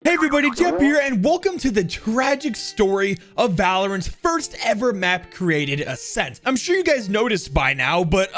Hey everybody, Jeppy here, and welcome to the tragic story of Valorant's first ever map created, Ascent. I'm sure you guys noticed by now, but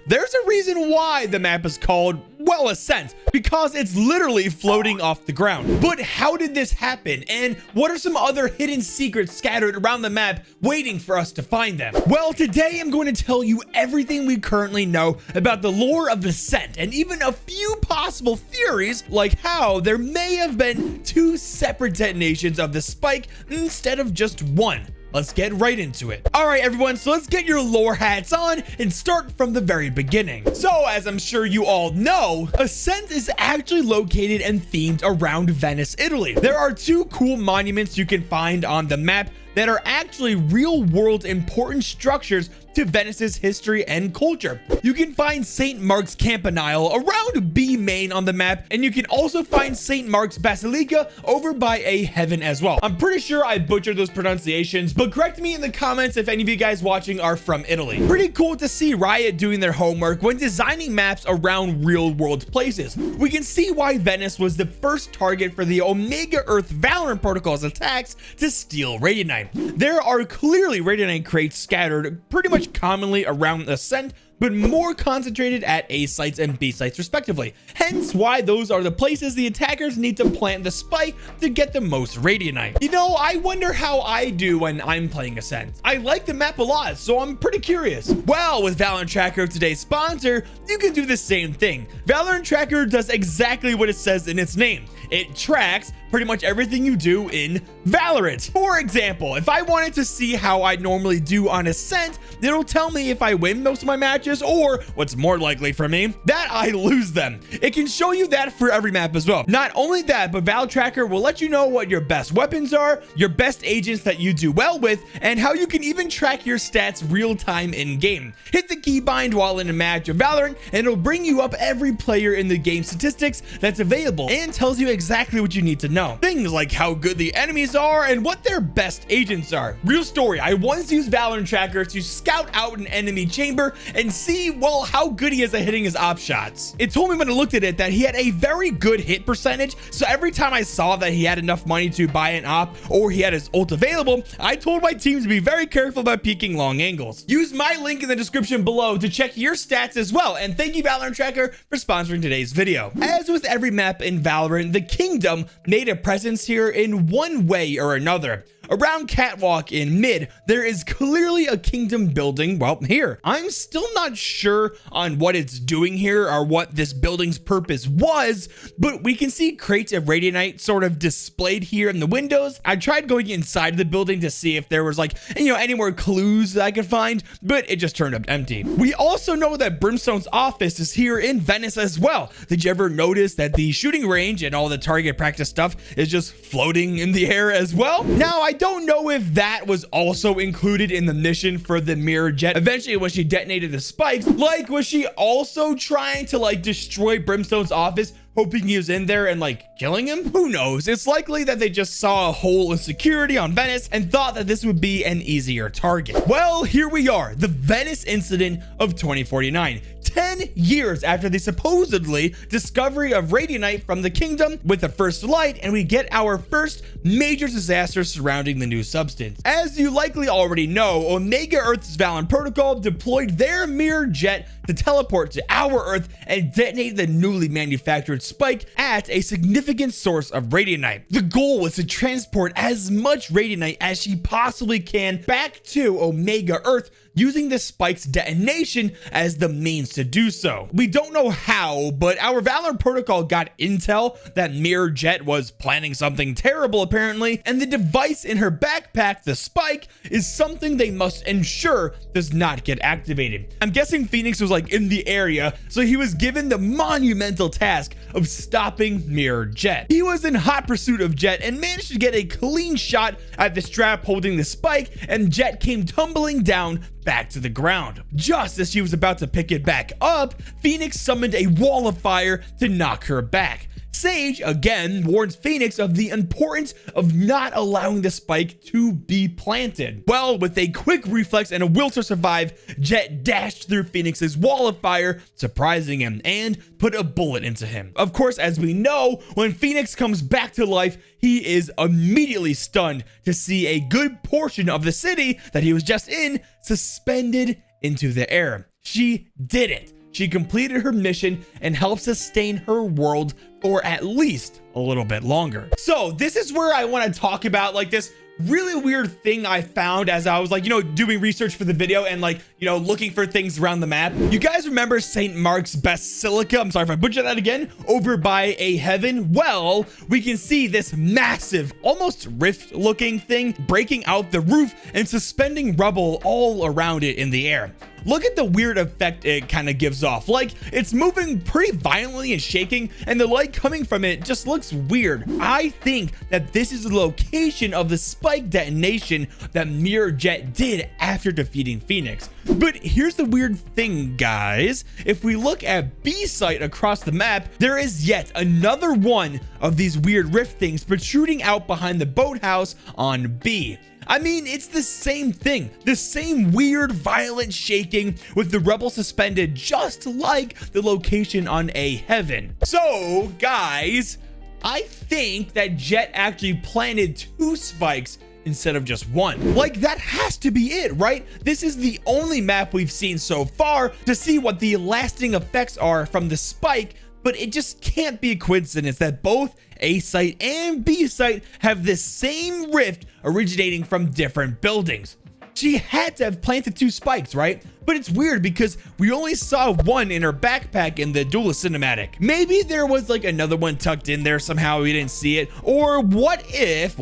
there's a reason why the map is called, well, Ascent, because it's literally floating off the ground. But how did this happen, and what are some other hidden secrets scattered around the map waiting for us to find them? Well, today I'm going to tell you everything we currently know about the lore of Ascent, and even a few possible theories, like how there may have been two separate detonations of the spike instead of just one. Let's get right into it. All right, everyone, so let's get your lore hats on and start from the very beginning. So, as I'm sure you all know, Ascent is actually located and themed around Venice, Italy. There are two cool monuments you can find on the map that are actually real-world important structures to Venice's history and culture. You can find St. Mark's Campanile around B main on the map, and you can also find St. Mark's Basilica over by A Heaven as well. I'm pretty sure I butchered those pronunciations, but correct me in the comments if any of you guys watching are from Italy. Pretty cool to see Riot doing their homework when designing maps around real-world places. We can see why Venice was the first target for the Omega Earth Valorant protocol's attacks to steal Radianite. There are clearly Radianite crates scattered pretty much commonly around Ascent, but more concentrated at A sites and B sites respectively. Hence why those are the places the attackers need to plant the spike to get the most Radianite. You know, I wonder how I do when I'm playing Ascent. I like the map a lot, so I'm pretty curious. Well, with Valorant Tracker, today's sponsor, you can do the same thing. Valorant Tracker does exactly what it says in its name. It tracks pretty much everything you do in Valorant. For example, if I wanted to see how I normally do on Ascent, it'll tell me if I win most of my matches, or what's more likely for me, that I lose them. It can show you that for every map as well. Not only that, but Val Tracker will let you know what your best weapons are, your best agents that you do well with, and how you can even track your stats real time in game. Hit the keybind while in a match of Valorant, and it'll bring you up every player in the game statistics that's available, and tells you exactly what you need to know. Things like how good the enemies are and what their best agents are. Real story, I once used Valorant Tracker to scout out an enemy chamber and see, well, how good he is at hitting his op shots. It told me when I looked at it that he had a very good hit percentage, so every time I saw that he had enough money to buy an op or he had his ult available, I told my team to be very careful about peeking long angles. Use my link in the description below to check your stats as well, and thank you Valorant Tracker for sponsoring today's video. As with every map in Valorant, the Kingdom made a presence here in one way or another. Around Catwalk in mid, there is clearly a kingdom building, well, here. I'm still not sure on what it's doing here or what this building's purpose was, but we can see crates of Radianite sort of displayed here in the windows. I tried going inside the building to see if there was like, any more clues that I could find, but it just turned up empty. We also know that Brimstone's office is here in Venice as well. Did you ever notice that the shooting range and all the target practice stuff is just floating in the air as well? Now, I don't know if that was also included in the mission for the Omega Jett. Eventually, when she detonated the spikes, like, was she also trying to like destroy Brimstone's office, hoping he was in there and like killing him? Who knows? It's likely that they just saw a hole in security on Venice and thought that this would be an easier target. Well, here we are, the Venice Incident of 2049. 10 years after the supposedly discovery of Radianite from the Kingdom with the first light, and we get our first major disaster surrounding the new substance. As you likely already know, Omega Earth's Valorant protocol deployed their Omega Jett to teleport to our Earth and detonate the newly manufactured spike at a significant source of Radianite. The goal was to transport as much Radianite as she possibly can back to Omega Earth, using the spike's detonation as the means to do so. We don't know how, but our Valorant protocol got intel that Omega Jett was planning something terrible apparently, and the device in her backpack, the spike, is something they must ensure does not get activated. I'm guessing Phoenix was like in the area, so he was given the monumental task of stopping Omega Jett. He was in hot pursuit of Jett and managed to get a clean shot at the strap holding the spike, and Jett came tumbling down back to the ground. Just as she was about to pick it back up, Phoenix summoned a wall of fire to knock her back. Sage again warns Phoenix of the importance of not allowing the spike to be planted. Well, with a quick reflex and a will to survive, Jett dashed through Phoenix's wall of fire, surprising him, and put a bullet into him. Of course, as we know, when Phoenix comes back to life, he is immediately stunned to see a good portion of the city that he was just in suspended into the air. She did it. She completed her mission and helped sustain her world for at least a little bit longer. So this is where I want to talk about like this really weird thing I found as I was like, doing research for the video and like, looking for things around the map. You guys remember St. Mark's Basilica? I'm sorry if I butchered that again. Over by a heaven. Well, we can see this massive, almost rift looking thing breaking out the roof and suspending rubble all around it in the air. Look at the weird effect it kind of gives off. Like, it's moving pretty violently and shaking, and the light coming from it just looks weird. I think that this is the location of the spike detonation that Mirror Jett did after defeating Phoenix. But here's the weird thing, guys. If we look at B site across the map, there is yet another one of these weird rift things protruding out behind the boathouse on B. I mean, it's the same thing, the same weird, violent shaking with the rubble suspended, just like the location on A heaven. So, guys, I think that Jett actually planted 2 spikes instead of just 1. Like, that has to be it, right? This is the only map we've seen so far to see what the lasting effects are from the spike, but it just can't be a coincidence that both A site and B site have this same rift originating from different buildings. She had to have planted 2 spikes, right? But it's weird because we only saw 1 in her backpack in the Duelist cinematic. Maybe there was like another one tucked in there somehow we didn't see it. Or what if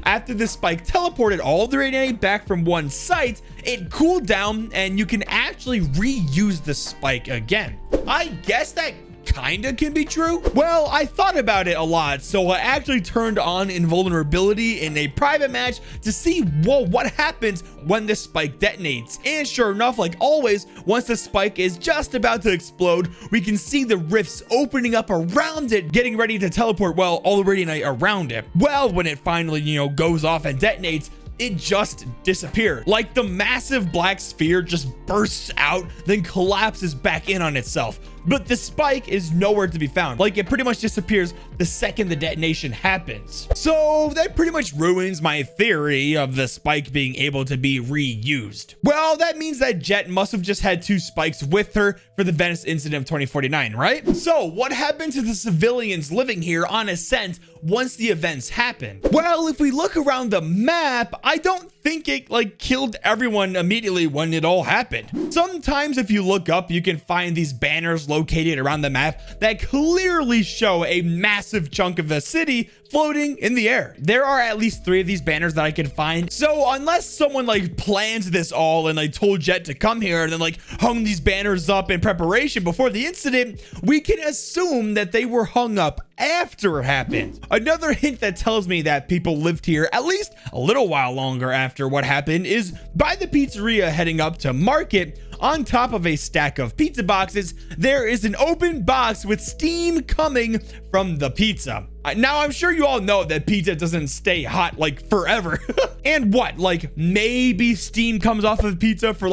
after the spike teleported all the Radianite back from one site, it cooled down and you can actually reuse the spike again? I guess that kinda can be true. Well, I thought about it a lot, so I actually turned on invulnerability in a private match to see, well, what happens when the spike detonates. And sure enough, like always, once the spike is just about to explode, we can see the rifts opening up around it, getting ready to teleport, well, all the Radianite around it. Well, when it finally, goes off and detonates, it just disappeared. Like the massive black sphere just bursts out, then collapses back in on itself. But the spike is nowhere to be found. Like, it pretty much disappears the second the detonation happens. So that pretty much ruins my theory of the spike being able to be reused. Well, that means that Jett must have just had 2 spikes with her for the Venice Incident of 2049, right? So what happened to the civilians living here on Ascent once the events happened? Well, if we look around the map, I don't think it killed everyone immediately when it all happened. Sometimes if you look up, you can find these banners located around the map that clearly show a massive chunk of the city floating in the air. There are at least 3 of these banners that I can find. So unless someone planned this all and told Jett to come here and then hung these banners up in preparation before the incident, we can assume that they were hung up after it happened. Another hint that tells me that people lived here at least a little while longer after what happened is by the pizzeria heading up to Market. On top of a stack of pizza boxes, there is an open box with steam coming from the pizza. Now, I'm sure you all know that pizza doesn't stay hot forever. And what, maybe steam comes off of pizza for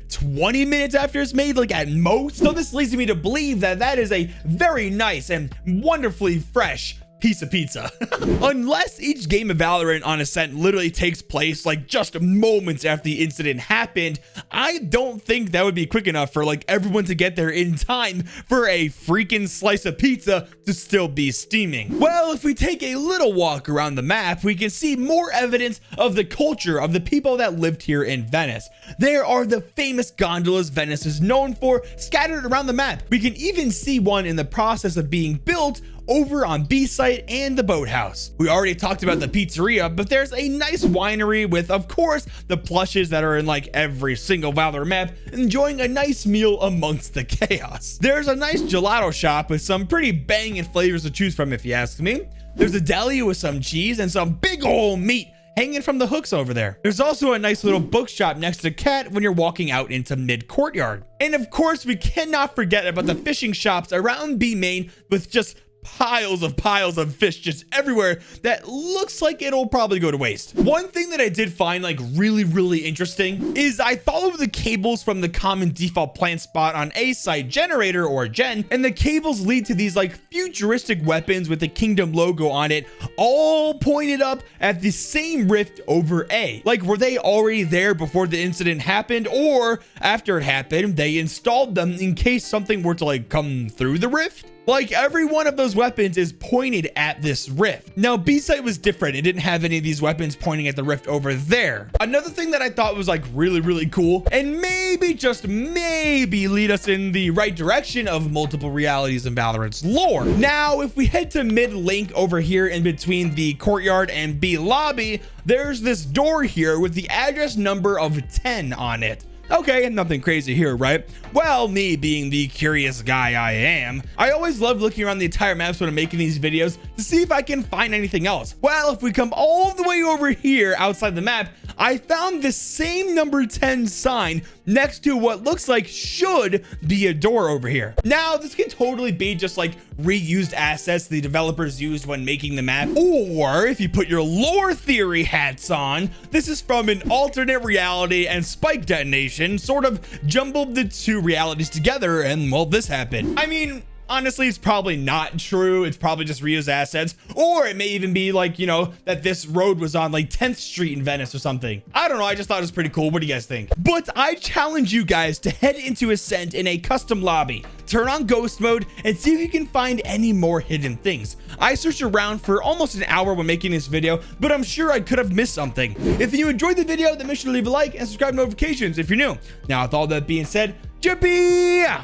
20 minutes after it's made, at most? So this leads me to believe that that is a very nice and wonderfully fresh piece of pizza. Unless each game of Valorant on Ascent literally takes place just moments after the incident happened, I don't think that would be quick enough for everyone to get there in time for a freaking slice of pizza to still be steaming. Well, if we take a little walk around the map, we can see more evidence of the culture of the people that lived here in Venice. There are the famous gondolas Venice is known for scattered around the map. We can even see one in the process of being built over on B site and the boathouse. We already talked about the pizzeria, but there's a nice winery with, of course, the plushes that are in every single Valorant map, enjoying a nice meal amongst the chaos. There's a nice gelato shop with some pretty banging flavors to choose from, if you ask me. There's a deli with some cheese and some big ol' meat hanging from the hooks over there. There's also a nice little bookshop next to Cat when you're walking out into mid courtyard. And of course, we cannot forget about the fishing shops around B main with just piles of fish just everywhere that looks like it'll probably go to waste. One thing that I did find like really interesting is I followed the cables from the common default plant spot on a site generator or gen, and the cables lead to these like futuristic weapons with the kingdom logo on it, all pointed up at the same rift over A. Like, were they already there before the incident happened, or after it happened they installed them in case something were to like come through the rift? Like, every one of those weapons is pointed at this rift. Now, B-site was different. It didn't have any of these weapons pointing at the rift over there. Another thing that I thought was like really cool, and maybe just maybe lead us in the right direction of multiple realities in Valorant's lore. Now, if we head to mid-link over here in between the courtyard and B lobby, there's this door here with the address number of 10 on it. Okay, and nothing crazy here, right? Well, me being the curious guy I am, I always love looking around the entire maps when I'm making these videos to see if I can find anything else. Well, if we come all the way over here outside the map, I found the same number 10 sign next to what looks like should be a door over here. Now, this can totally be just like reused assets the developers used when making the map, or if you put your lore theory hats on, this is from an alternate reality and spike detonation sort of jumbled the two realities together, and well, this happened. I mean, honestly, it's probably not true. It's probably just reused assets, or it may even be like, you know, that this road was on like 10th Street in Venice or something. I don't know. I just thought it was pretty cool. What do you guys think? But I challenge you guys to head into Ascent in a custom lobby, turn on ghost mode, and see if you can find any more hidden things. I searched around for almost an hour when making this video, but I'm sure I could have missed something. If you enjoyed the video, then make sure to leave a like and subscribe to notifications if you're new. Now, with all that being said, Jeppy out.